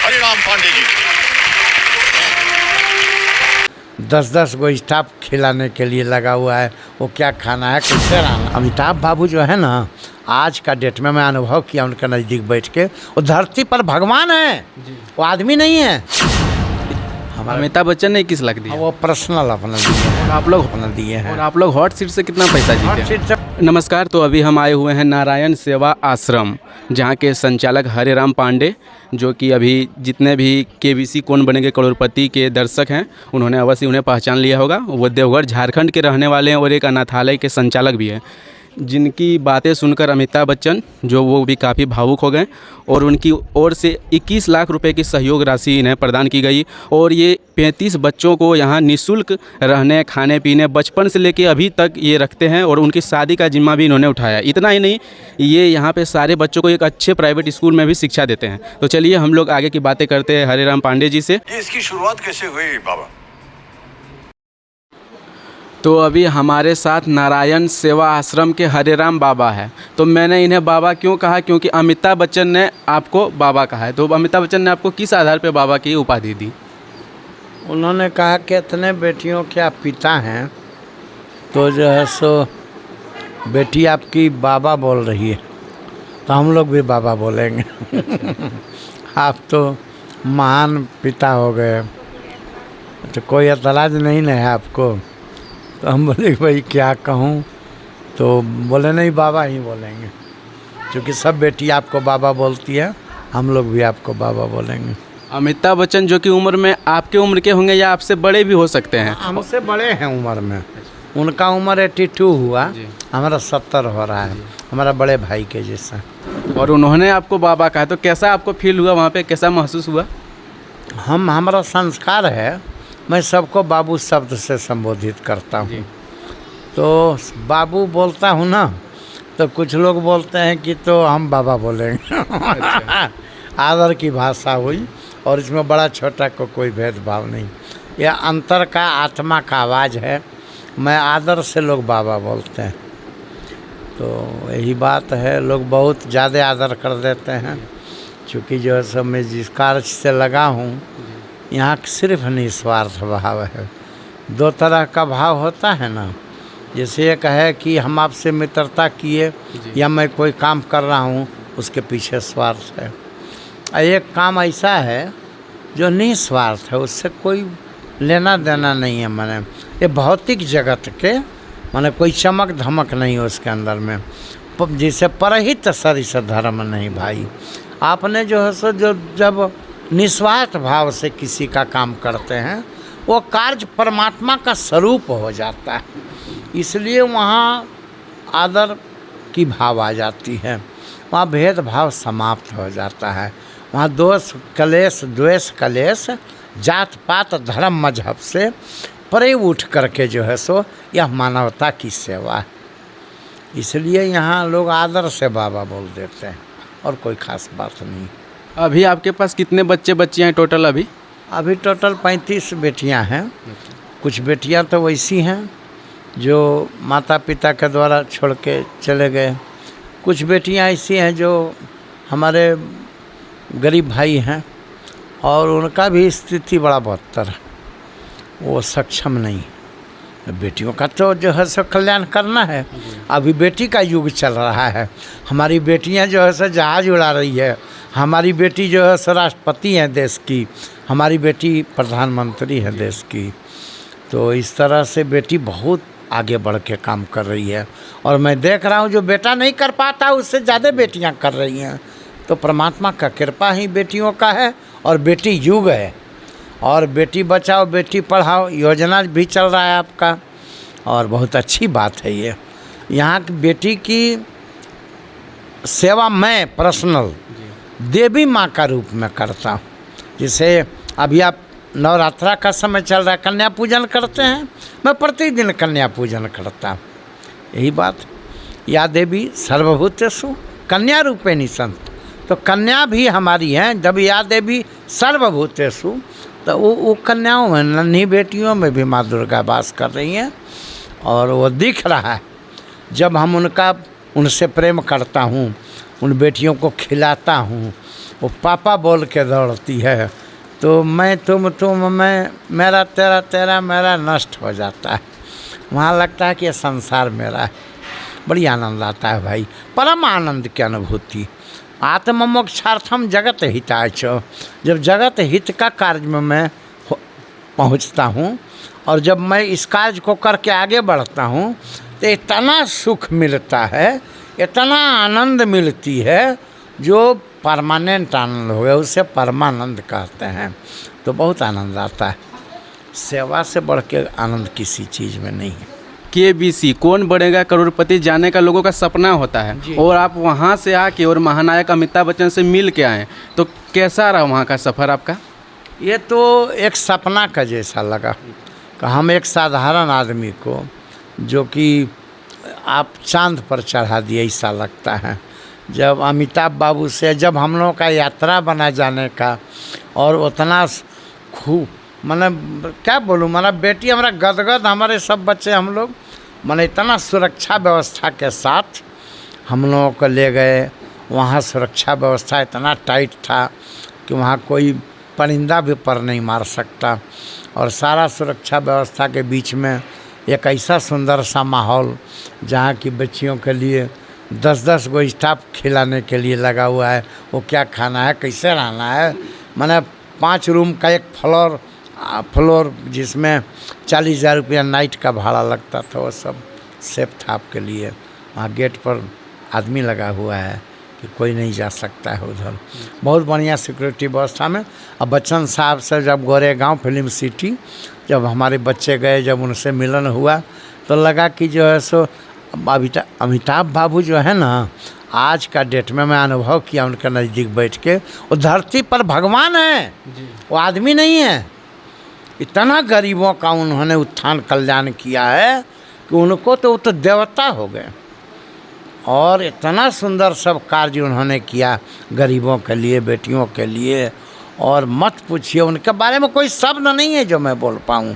हरिराम पांडे जी। 10-10 गो staff खिलाने के लिए लगा हुआ है। वो क्या खाना है, कैसे रहना। अमिताभ बाबू जो है ना, आज का डेट में मैं अनुभव किया उनके नज़दीक बैठ के, वो धरती पर भगवान है, वो आदमी नहीं है। अमिताभ बच्चन ने 21 लाख दिया। वो पर्सनल अपना दिए हैं, आप लोग अपना दिए हैं। और आप लोग हॉट सीट से कितना पैसा हॉट जीते? सीट से नमस्कार। तो अभी हम आए हुए हैं नारायण सेवा आश्रम, जहाँ के संचालक हरिराम पांडे, जो कि अभी जितने भी केबीसी कौन बनेंगे करोड़पति के दर्शक हैं, उन्होंने अवश्य उन्हें पहचान लिया होगा। वो देवघर झारखंड के रहने वाले हैं और एक अनाथालय के संचालक भी हैं, जिनकी बातें सुनकर अमिताभ बच्चन जो वो भी काफ़ी भावुक हो गए और उनकी ओर से 21 लाख रुपए की सहयोग राशि इन्हें प्रदान की गई। और ये 35 बच्चों को यहाँ निःशुल्क रहने, खाने पीने, बचपन से लेके अभी तक ये रखते हैं और उनकी शादी का जिम्मा भी इन्होंने उठाया। इतना ही नहीं, ये यहाँ पे सारे बच्चों को एक अच्छे प्राइवेट स्कूल में भी शिक्षा देते हैं। तो चलिए हम लोग आगे की बातें करते हैं हरिराम पांडे जी से। ये इसकी शुरुआत कैसे हुई बाबा? तो अभी हमारे साथ नारायण सेवा आश्रम के हरिराम बाबा है। तो मैंने इन्हें बाबा क्यों कहा, क्योंकि अमिताभ बच्चन ने आपको बाबा कहा है। तो अमिताभ बच्चन ने आपको किस आधार पे बाबा की उपाधि दी? उन्होंने कहा कि इतने बेटियों के आप पिता हैं, तो जो है सो बेटी आपकी बाबा बोल रही है, तो हम लोग भी बाबा बोलेंगे। आप तो महान पिता हो गए, तो कोई एतराज़ नहीं ना है आपको। तो हम बोले भाई क्या कहूँ, तो बोले नहीं बाबा ही बोलेंगे, क्योंकि सब बेटी आपको बाबा बोलती है, हम लोग भी आपको बाबा बोलेंगे। अमिताभ बच्चन जो कि उम्र में आपके उम्र के होंगे या आपसे बड़े भी हो सकते हैं? हमसे बड़े हैं उम्र में। उनका उम्र 82 हुआ, हमारा 70 हो रहा है, हमारा बड़े भाई के जैसा। और उन्होंने आपको बाबा कहा, तो कैसा आपको फील हुआ वहाँ पे, कैसा महसूस हुआ? हमारा संस्कार है, मैं सबको बाबू शब्द से संबोधित करता हूँ। तो बाबू बोलता हूँ ना, तो कुछ लोग बोलते हैं कि तो हम बाबा बोलेंगे। आदर की भाषा हुई, और इसमें बड़ा छोटा को कोई भेदभाव नहीं। यह अंतर का, आत्मा का आवाज़ है। मैं आदर से लोग बाबा बोलते हैं, तो यही बात है। लोग बहुत ज़्यादा आदर कर देते हैं, क्योंकि जो है सब मैं जिस कार्य से लगा हूँ, यहाँ सिर्फ निस्वार्थ भाव है। दो तरह का भाव होता है ना, जैसे एक है कि हम आपसे मित्रता किए या मैं कोई काम कर रहा हूँ, उसके पीछे स्वार्थ है। एक काम ऐसा है जो निस्वार्थ है, उससे कोई लेना देना नहीं है। माने ये भौतिक जगत के, माने कोई चमक धमक नहीं है उसके अंदर में, जिसे परहित सरिस धर्म नहीं भाई। आपने जो है सो जो जब निस्वार्थ भाव से किसी का काम करते हैं, वो कार्य परमात्मा का स्वरूप हो जाता है। इसलिए वहाँ आदर की भाव आ जाती है, वहाँ भेदभाव समाप्त हो जाता है। वहाँ दोष कलेश, द्वेष कलेश, जात पात धर्म मजहब से परे उठ करके जो है सो यह मानवता की सेवा है। इसलिए यहाँ लोग आदर से बाबा बोल देते हैं, और कोई खास बात नहीं। अभी आपके पास कितने बच्चे बच्चियाँ हैं टोटल? अभी टोटल 35 बेटियां हैं। कुछ बेटियां तो वैसी हैं जो माता पिता के द्वारा छोड़ के चले गए। कुछ बेटियां ऐसी हैं जो हमारे गरीब भाई हैं, और उनका भी स्थिति बड़ा बदतर है, वो सक्षम नहीं। बेटियों का तो जो है सो कल्याण करना है। अभी बेटी का युग चल रहा है। हमारी बेटियां जो है सो जहाज़ उड़ा रही है, हमारी बेटी जो है सो राष्ट्रपति है देश की, हमारी बेटी प्रधानमंत्री है देश की। तो इस तरह से बेटी बहुत आगे बढ़ के काम कर रही है, और मैं देख रहा हूँ जो बेटा नहीं कर पाता उससे ज़्यादा बेटियाँ कर रही हैं। तो परमात्मा का कृपा ही बेटियों का है, और बेटी युग है। और बेटी बचाओ बेटी पढ़ाओ योजना भी चल रहा है आपका, और बहुत अच्छी बात है ये। यहाँ की बेटी की सेवा मैं पर्सनल देवी माँ का रूप में करता हूँ। जैसे अभी आप नवरात्रा का समय चल रहा है, कन्या पूजन करते हैं, मैं प्रतिदिन कन्या पूजन करता हूँ। यही बात, या देवी सर्वभूतेषु कन्या रूपेणी संत। तो कन्या भी हमारी हैं। जब या देवी सर्वभूतेषु, तो वो कन्याओं में, नन्ही बेटियों में भी माँ दुर्गा वास कर रही हैं, और वो दिख रहा है। जब हम उनसे प्रेम करता हूँ, उन बेटियों को खिलाता हूँ, वो पापा बोल के दौड़ती है। तो मैं तुम मैं, मेरा तेरा तेरा मेरा नष्ट हो जाता है। वहाँ लगता है कि ये संसार मेरा है। बड़ी आनंद आता है भाई, परम आनंद की अनुभूति। आत्ममोक्षार्थम जगत हिताय च। जब जगत हित का कार्य में मैं पहुँचता हूँ और जब मैं इस कार्य को करके आगे बढ़ता हूँ तो इतना सुख मिलता है, इतना आनंद मिलती है, जो परमानेंट आनंद हो गया, उसे परमानंद कहते हैं। तो बहुत आनंद आता है। सेवा से बढ़ के आनंद किसी चीज़ में नहीं है। केबीसी कौन बनेगा करोड़पति जाने का लोगों का सपना होता है, और आप वहाँ से आके और महानायक अमिताभ बच्चन से मिल के आए, तो कैसा रहा वहाँ का सफ़र आपका? ये तो एक सपना का जैसा लगा कि हम एक साधारण आदमी को, जो कि आप चांद पर चढ़ा दिए, ऐसा लगता है। जब अमिताभ बाबू से जब हम लोगों का यात्रा बना जाने का, और उतना खूब, मैंने क्या बोलूँ, मेरा बेटी हमारा गदगद, हमारे सब बच्चे हम लोग, मैंने इतना सुरक्षा व्यवस्था के साथ हम लोगों को ले गए। वहाँ सुरक्षा व्यवस्था इतना टाइट था कि वहाँ कोई परिंदा भी पर नहीं मार सकता, और सारा सुरक्षा व्यवस्था के बीच में एक ऐसा सुंदर सा माहौल, जहाँ की बच्चियों के लिए 10-10 गो स्टाफ खिलाने के लिए लगा हुआ है। वो क्या खाना है, कैसे रहना है, मैंने 5 रूम का एक फ्लोर जिसमें 40,000 रुपया नाइट का भाड़ा लगता था, वो सब सेफ था आपके लिए। वहाँ गेट पर आदमी लगा हुआ है कि कोई नहीं जा सकता है उधर। बहुत बढ़िया सिक्योरिटी व्यवस्था में। अब बच्चन साहब से जब गोरेगांव फिल्म सिटी जब हमारे बच्चे गए, जब उनसे मिलन हुआ, तो लगा कि जो है सो अमिताभ बाबू जो है ना, आज का डेट में मैं अनुभव किया उनके नज़दीक बैठ के, वो धरती पर भगवान है, वो आदमी नहीं है। इतना गरीबों का उन्होंने उत्थान कल्याण किया है कि उनको तो वो तो देवता हो गए। और इतना सुंदर सब कार्य उन्होंने किया गरीबों के लिए, बेटियों के लिए, और मत पूछिए, उनके बारे में कोई शब्द नहीं है जो मैं बोल पाऊँ।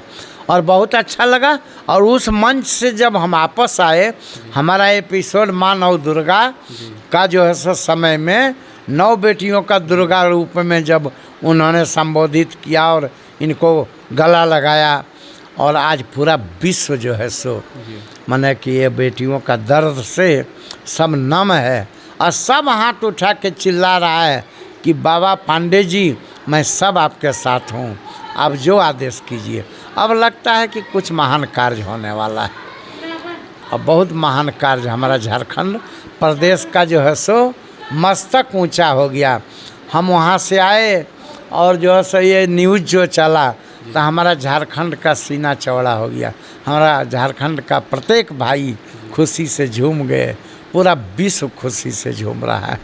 और बहुत अच्छा लगा। और उस मंच से जब हम वापस आए, हमारा एपिसोड माँ नौ दुर्गा का जो है सो समय में 9 बेटियों का दुर्गा रूप में जब उन्होंने संबोधित किया और इनको गला लगाया, और आज पूरा विश्व जो है सो माने कि ये बेटियों का दर्द से सब नम है, और सब हाथ उठा के चिल्ला रहा है कि बाबा पांडे जी, मैं सब आपके साथ हूँ, आप जो आदेश कीजिए। अब लगता है कि कुछ महान कार्य होने वाला है। अब बहुत महान कार्य हमारा झारखंड प्रदेश का जो है सो मस्तक ऊंचा हो गया। हम वहाँ से आए और जो है सो ये न्यूज़ जो चला, तो हमारा झारखंड का सीना चौड़ा हो गया। हमारा झारखंड का प्रत्येक भाई खुशी से झूम गए, पूरा विश्व खुशी से झूम रहा है।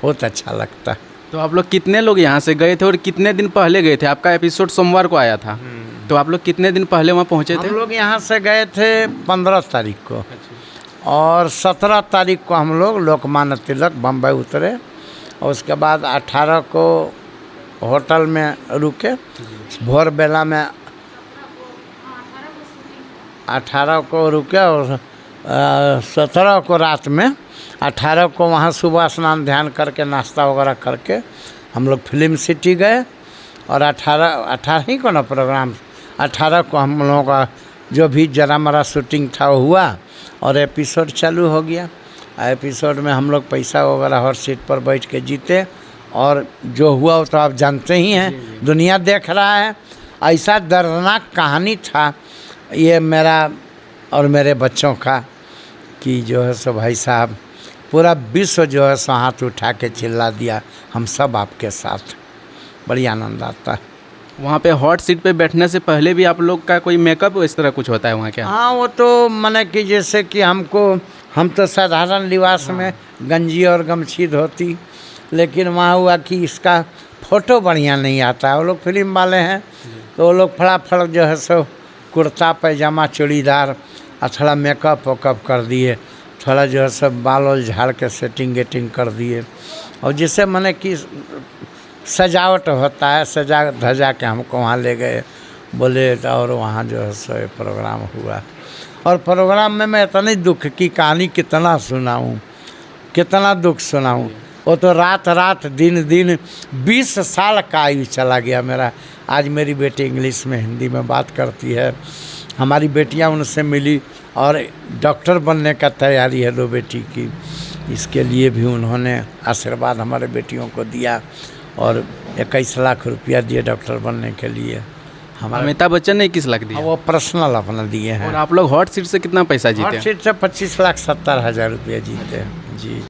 बहुत अच्छा लगता है। तो आप लोग कितने लोग यहाँ से गए थे और कितने दिन पहले गए थे? आपका एपिसोड सोमवार को आया था, तो आप लोग कितने दिन पहले वहाँ पहुँचे थे? हम लोग यहाँ से गए थे 15 तारीख को, और 17 तारीख को हम लोग लोकमान्य तिलक बम्बई उतरे, और उसके बाद 18 को होटल में रुके। भोर बेला में 18 को रुके, और 17 को रात में, 18 को वहाँ सुबह स्नान ध्यान करके नाश्ता वगैरह करके हम लोग फिल्म सिटी गए। और 18 ही को ना प्रोग्राम, 18 को हम लोगों का जो भी जरा मरा शूटिंग था वो हुआ, और एपिसोड चालू हो गया। एपिसोड में हम लोग पैसा वगैरह हर सीट पर बैठ के जीते, और जो हुआ वो तो आप जानते ही हैं, दुनिया देख रहा है। ऐसा दर्दनाक कहानी था ये मेरा और मेरे बच्चों का, कि जो है सो भाई साहब पूरा विश्व जो है सो हाथ उठा के चिल्ला दिया, हम सब आपके साथ। बड़ी आनंद आता है। वहाँ पे हॉट सीट पे बैठने से पहले भी आप लोग का कोई मेकअप इस तरह कुछ होता है वहाँ क्या? हाँ, वो तो मैंने कि जैसे कि हम तो साधारण लिबास में गंजी और गमछी धोती, लेकिन वहाँ हुआ कि इसका फ़ोटो बढ़िया नहीं आता है। वो लोग फिल्म वाले हैं, तो वो लोग फटाफट जो है सो कुर्ता पैजामा चूड़ीदार और थोड़ा मेकअप वेकअप कर दिए, थोड़ा जो है सब बाल वाल झाड़ के सेटिंग गेटिंग कर दिए, और जिससे मैंने कि सजावट होता है, सजा धजा के हमको वहाँ ले गए, बोले, और वहाँ जो है सो प्रोग्राम हुआ। और प्रोग्राम में मैं इतनी दुख की कहानी कितना सुनाऊँ, कितना दुख सुनाऊँ। वो तो रात रात दिन दिन 20 साल का आयु चला गया मेरा। आज मेरी बेटी इंग्लिश में हिंदी में बात करती है, हमारी बेटियां उनसे मिली और डॉक्टर बनने का तैयारी है 2 बेटी की। इसके लिए भी उन्होंने आशीर्वाद हमारे बेटियों को दिया और 21 लाख रुपया दिए डॉक्टर बनने के लिए। हमारे अमिताभ बच्चन ने 21 लाख दिया वो पर्सनल अपना दिए हैं। और आप लोग हॉट सीट से कितना पैसा जीते हॉट हैं? सीट से 25,70,000 रुपया जीते हैं जी।